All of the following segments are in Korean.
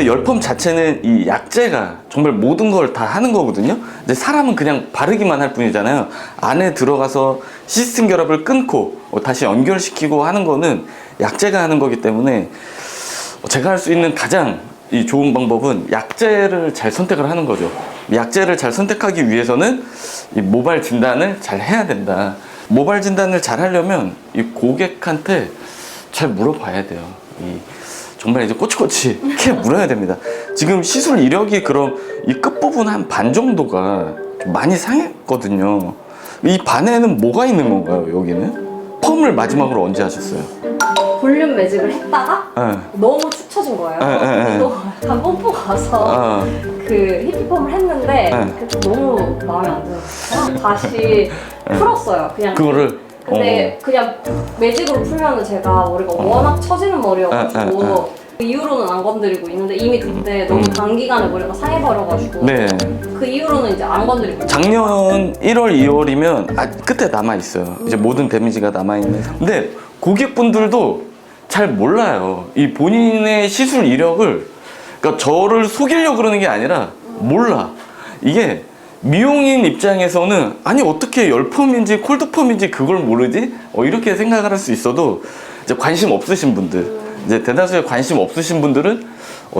원래 열펌 자체는 이 약재가 정말 모든 걸 다 하는 거거든요. 근데 사람은 그냥 바르기만 할 뿐이잖아요. 안에 들어가서 시스템 결합을 끊고 다시 연결시키고 하는 거는 약재가 하는 거기 때문에 제가 할 수 있는 가장 이 좋은 방법은 약재를 잘 선택을 하는 거죠. 약재를 잘 선택하기 위해서는 이 모발 진단을 잘 해야 된다. 모발 진단을 잘 하려면 이 고객한테 잘 물어봐야 돼요. 정말 이제 꼬치꼬치 캐 물어야 됩니다. 지금 시술 이력이 그럼 이 끝부분 한 반 정도가 좀 많이 상했거든요. 이 반에는 뭐가 있는 건가요, 여기는? 펌을 마지막으로 언제 하셨어요? 볼륨 매직을 했다가 네. 너무 축 처진 거예요. 네. 또 pompo 가서 그 히피펌을 했는데 그게 너무 마음에 안 들어서 다시 풀었어요. 그냥 그거를 근데 그냥 매직으로 풀면은 제가 머리가 워낙 처지는 머리여가지고 그 이후로는 안 건드리고 있는데 이미 그때 너무 단기간에 머리가 상해버려가지고 네. 그 이후로는 이제 안 건드리고 있어요. 작년 1월, 2월이면 끝에 남아있어요. 이제 모든 데미지가 남아있는. 근데 고객분들도 잘 몰라요. 이 본인의 시술 이력을, 그러니까 저를 속이려고 그러는 게 아니라 몰라. 이게 미용인 입장에서는 아니 어떻게 열펌인지 콜드펌인지 그걸 모르지? 이렇게 생각을 할 수 있어도 이제 관심 없으신 분들, 이제 대다수의 관심 없으신 분들은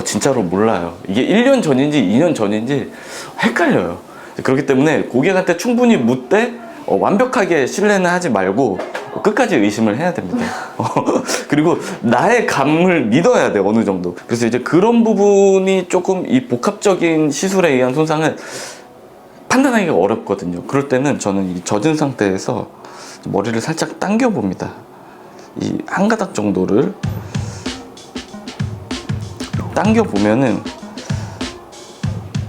진짜로 몰라요. 이게 1년 전인지 2년 전인지 헷갈려요. 그렇기 때문에 고객한테 충분히 묻되 완벽하게 신뢰는 하지 말고 끝까지 의심을 해야 됩니다. 그리고 나의 감을 믿어야 돼, 어느 정도. 그래서 이제 그런 부분이 조금 이 복합적인 시술에 의한 손상은 판단하기가 어렵거든요. 그럴 때는 저는 이 젖은 상태에서 머리를 살짝 당겨 봅니다. 이 한 가닥 정도를 당겨 보면은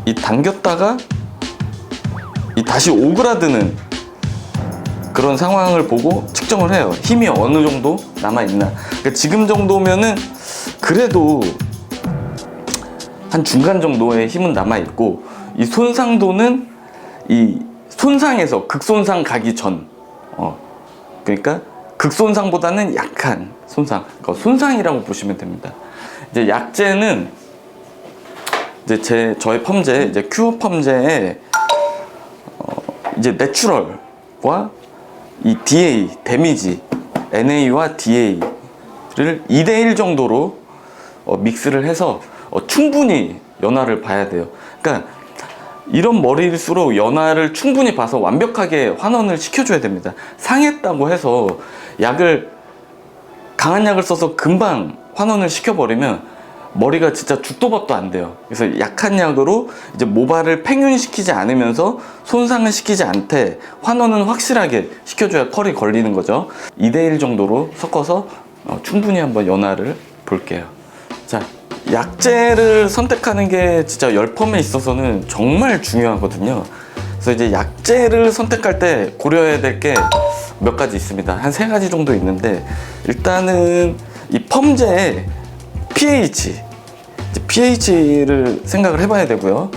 이 당겼다가 이 다시 오그라드는 그런 상황을 보고 측정을 해요. 힘이 어느 정도 남아있나. 그러니까 지금 정도면은 그래도 한 중간 정도의 힘은 남아있고, 이 손상도는 이 손상에서 극손상 가기 전, 그러니까 극손상보다는 약한 손상, 그러니까 손상이라고 보시면 됩니다. 이제 약재는 이제 저의 펌제, 이제 큐어 펌제에 이제 내추럴과 이 DA, 데미지, NA와 DA를 2대1 정도로 믹스를 해서 충분히 연화를 봐야 돼요. 그러니까 이런 머리일수록 연화를 충분히 봐서 완벽하게 환원을 시켜줘야 됩니다. 상했다고 해서 강한 약을 써서 금방 환원을 시켜버리면 머리가 진짜 죽도 밥도 안 돼요. 그래서 약한 약으로 이제 모발을 팽윤시키지 않으면서 손상을 시키지 않되 환원은 확실하게 시켜줘야 컬이 걸리는 거죠. 2대1 정도로 섞어서 충분히 한번 연화를 볼게요. 자, 약재를 선택하는 게 진짜 열펌에 있어서는 정말 중요하거든요. 그래서 이제 약재를 선택할 때 고려해야 될 게 몇 가지 있습니다. 한 3가지 정도 있는데, 일단은 이 펌제의 pH를 생각을 해봐야 되고요.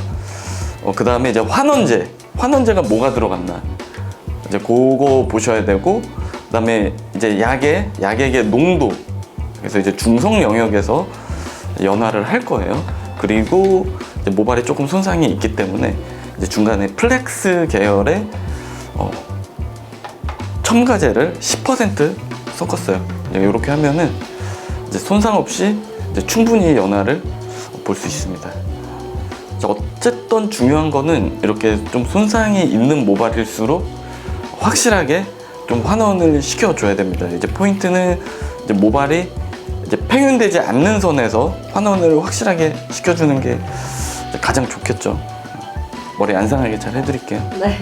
그 다음에 이제 환원제가 뭐가 들어갔나, 이제 그거 보셔야 되고, 그 다음에 이제 약액의 농도, 그래서 이제 중성 영역에서 연화를 할 거예요. 그리고 이제 모발에 조금 손상이 있기 때문에 이제 중간에 플렉스 계열의 첨가제를 10% 섞었어요. 이렇게 하면은 이제 손상 없이 이제 충분히 연화를 볼 수 있습니다. 자, 어쨌든 중요한 거는 이렇게 좀 손상이 있는 모발일수록 확실하게 좀 환원을 시켜줘야 됩니다. 이제 포인트는 이제 모발이 이제 팽윤되지 않는 선에서 환원을 확실하게 시켜주는 게 가장 좋겠죠. 머리 안 상하게 잘 해드릴게요. 네.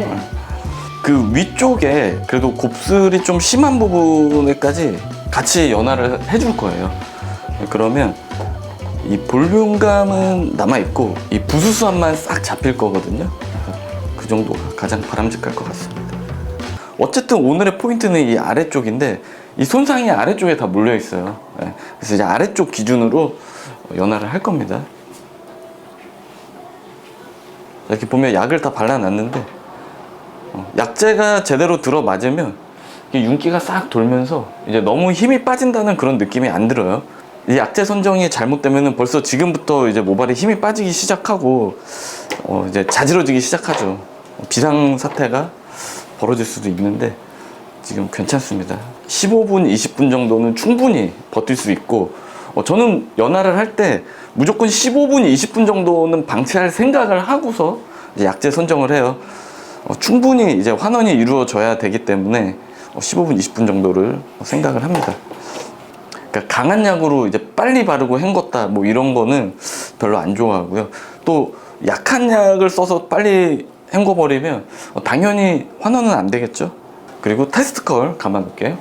그 위쪽에 그래도 곱슬이 좀 심한 부분에까지 같이 연화를 해줄 거예요. 그러면 이 볼륨감은 남아있고 이 부수수함만 싹 잡힐 거거든요. 그 정도가 가장 바람직할 것 같습니다. 어쨌든 오늘의 포인트는 이 아래쪽인데, 이 손상이 아래쪽에 다 몰려 있어요. 그래서 이제 아래쪽 기준으로 연화를 할 겁니다. 이렇게 보면 약을 다 발라놨는데, 약재가 제대로 들어맞으면 윤기가 싹 돌면서 이제 너무 힘이 빠진다는 그런 느낌이 안 들어요. 이 약재 선정이 잘못되면은 벌써 지금부터 이제 모발에 힘이 빠지기 시작하고 이제 자지러지기 시작하죠. 비상 사태가 벌어질 수도 있는데 지금 괜찮습니다. 15분, 20분 정도는 충분히 버틸 수 있고 저는 연화를 할 때 무조건 15분, 20분 정도는 방치할 생각을 하고서 이제 약재 선정을 해요. 충분히 이제 환원이 이루어져야 되기 때문에 15분, 20분 정도를 생각을 합니다. 그러니까 강한 약으로 이제 빨리 바르고 헹궜다 뭐 이런 거는 별로 안 좋아하고요. 또 약한 약을 써서 빨리 헹궈버리면 당연히 환원은 안 되겠죠. 그리고 테스트 컬 감아 볼게요.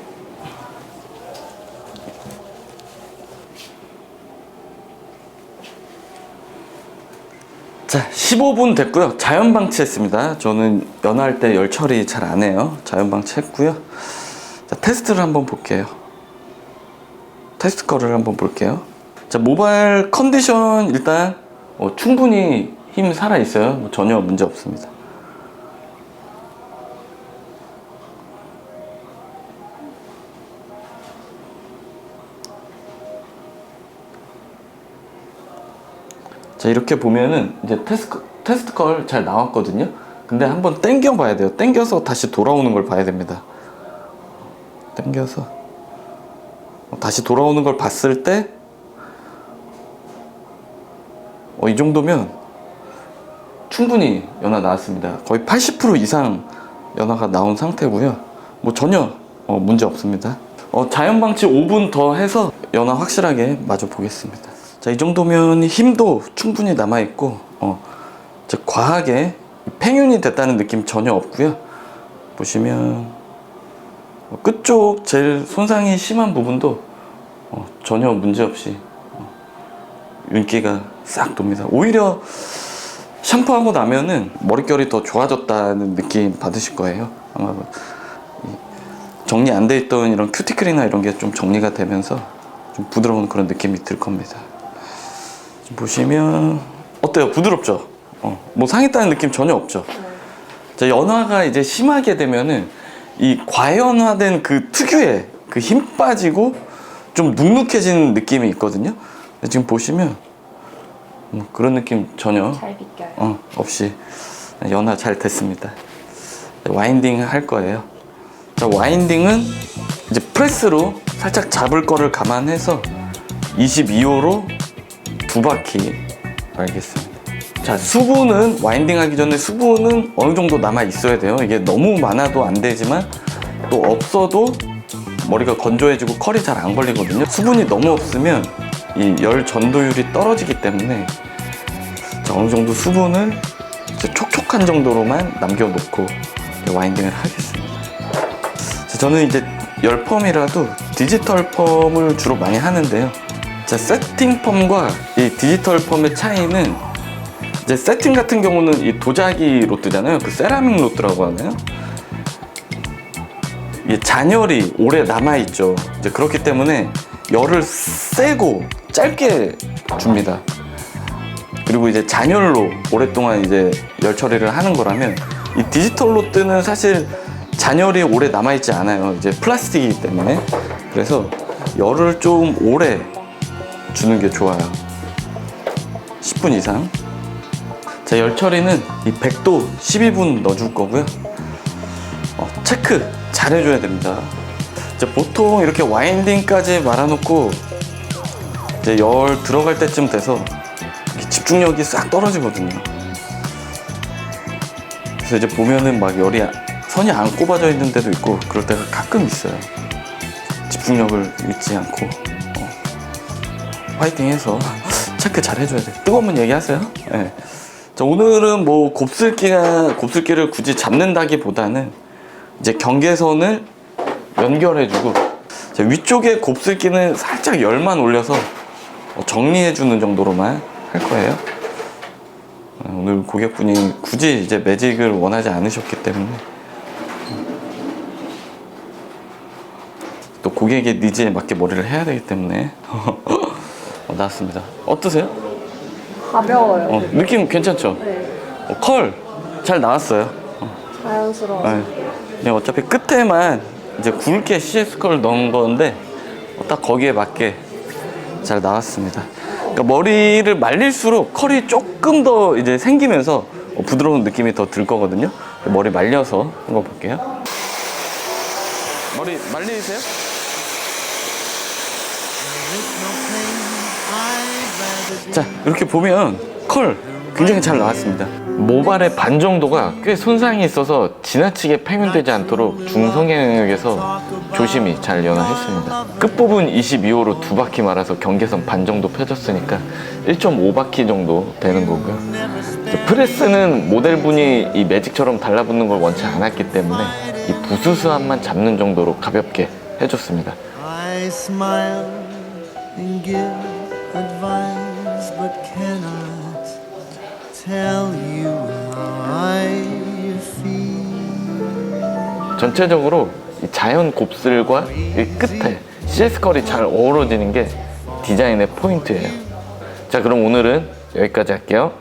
자, 15분 됐고요. 자연 방치했습니다. 저는 연화할 때 열 처리 잘 안 해요. 자연 방치했고요. 자, 테스트를 한번 볼게요. 테스트 컬을 한번 볼게요. 자, 모발 컨디션 일단 충분히 힘 살아 있어요. 전혀 문제 없습니다. 자, 이렇게 보면은 이제 테스트 컬 잘 나왔거든요. 근데 한번 당겨 봐야 돼요. 당겨서 다시 돌아오는 걸 봐야 됩니다. 당겨서 다시 돌아오는 걸 봤을 때 이 정도면 충분히 연화 나왔습니다. 거의 80% 이상 연화가 나온 상태고요. 뭐 전혀 문제 없습니다. 자연 방치 5분 더 해서 연화 확실하게 마저 보겠습니다. 자, 이 정도면 힘도 충분히 남아 있고 과하게 팽윤이 됐다는 느낌 전혀 없고요. 보시면 끝쪽 제일 손상이 심한 부분도 전혀 문제 없이 윤기가 싹 돕니다. 오히려 샴푸하고 나면은 머릿결이 더 좋아졌다는 느낌 받으실 거예요. 아마 정리 안 돼 있던 이런 큐티클이나 이런 게 좀 정리가 되면서 좀 부드러운 그런 느낌이 들 겁니다. 보시면 어때요? 부드럽죠? 뭐 상했다는 느낌 전혀 없죠? 자, 연화가 이제 심하게 되면은 이 과연화된 그 특유의 그 힘 빠지고 좀 눅눅해지는 느낌이 있거든요. 근데 지금 보시면 그런 느낌 전혀 잘 비껴요. 없이 연화 잘 됐습니다. 와인딩 할 거예요. 자, 와인딩은 이제 프레스로 살짝 잡을 거를 감안해서 22호로 2바퀴 말겠습니다. 자, 수분은 와인딩 하기 전에 수분은 어느 정도 남아 있어야 돼요. 이게 너무 많아도 안 되지만 또 없어도 머리가 건조해지고 컬이 잘 안 걸리거든요. 수분이 너무 없으면 이 열 전도율이 떨어지기 때문에 자, 어느 정도 수분을 이제 촉촉한 정도로만 남겨놓고 와인딩을 하겠습니다. 자, 저는 이제 열 펌이라도 디지털 펌을 주로 많이 하는데요. 자, 세팅 펌과 이 디지털 펌의 차이는 이제 세팅 같은 경우는 이 도자기 로트잖아요. 그 세라믹 로트라고 하나요? 이 잔열이 오래 남아있죠. 이제 그렇기 때문에 열을 세고 짧게 줍니다. 그리고 이제 잔열로 오랫동안 이제 열 처리를 하는 거라면 이 디지털 로트는 사실 잔열이 오래 남아있지 않아요. 이제 플라스틱이기 때문에. 그래서 열을 좀 오래 주는 게 좋아요. 10분 이상. 자, 열 처리는 이 100도 12분 넣어줄 거고요. 체크 잘 해줘야 됩니다. 이제 보통 이렇게 와인딩까지 말아놓고 이제 열 들어갈 때쯤 돼서 집중력이 싹 떨어지거든요. 그래서 이제 보면은 막 열이 선이 안 꼽아져 있는 데도 있고 그럴 때가 가끔 있어요. 집중력을 잃지 않고 화이팅해서 체크 잘 해줘야 돼요. 뜨거우면 얘기하세요. 네. 자, 오늘은 뭐 곱슬기를 굳이 잡는다기보다는 이제 경계선을 연결해주고 자, 위쪽에 곱슬기는 살짝 열만 올려서 정리해주는 정도로만 할 거예요. 오늘 고객분이 굳이 이제 매직을 원하지 않으셨기 때문에 또 고객의 니즈에 맞게 머리를 해야 되기 때문에 나왔습니다. 어떠세요? 가벼워요. 느낌 괜찮죠? 네. 컬 잘 나왔어요. 자연스러워. 네. 그냥 어차피 끝에만 이제 굵게 CS 컬 넣은 건데 딱 거기에 맞게 잘 나왔습니다. 그러니까 머리를 말릴수록 컬이 조금 더 이제 생기면서 부드러운 느낌이 더 들 거거든요. 머리 말려서 한번 볼게요. 머리 말리세요? 자, 이렇게 보면 컬 굉장히 잘 나왔습니다. 모발의 반 정도가 꽤 손상이 있어서 지나치게 팽현되지 않도록 중성형 영역에서 조심히 잘 연화했습니다. 끝부분 22호로 2바퀴 말아서 경계선 반 정도 펴졌으니까 1.5바퀴 정도 되는 거고요. 프레스는 모델분이 이 매직처럼 달라붙는 걸 원치 않았기 때문에 이 부스스함만 잡는 정도로 가볍게 해줬습니다. I smile and give advice, but cannot tell you how I feel. 전체적으로 이 자연 곱슬과 이 끝에 CS 컬이 잘 어우러지는 게 디자인의 포인트예요. 자, 그럼 오늘은 여기까지 할게요.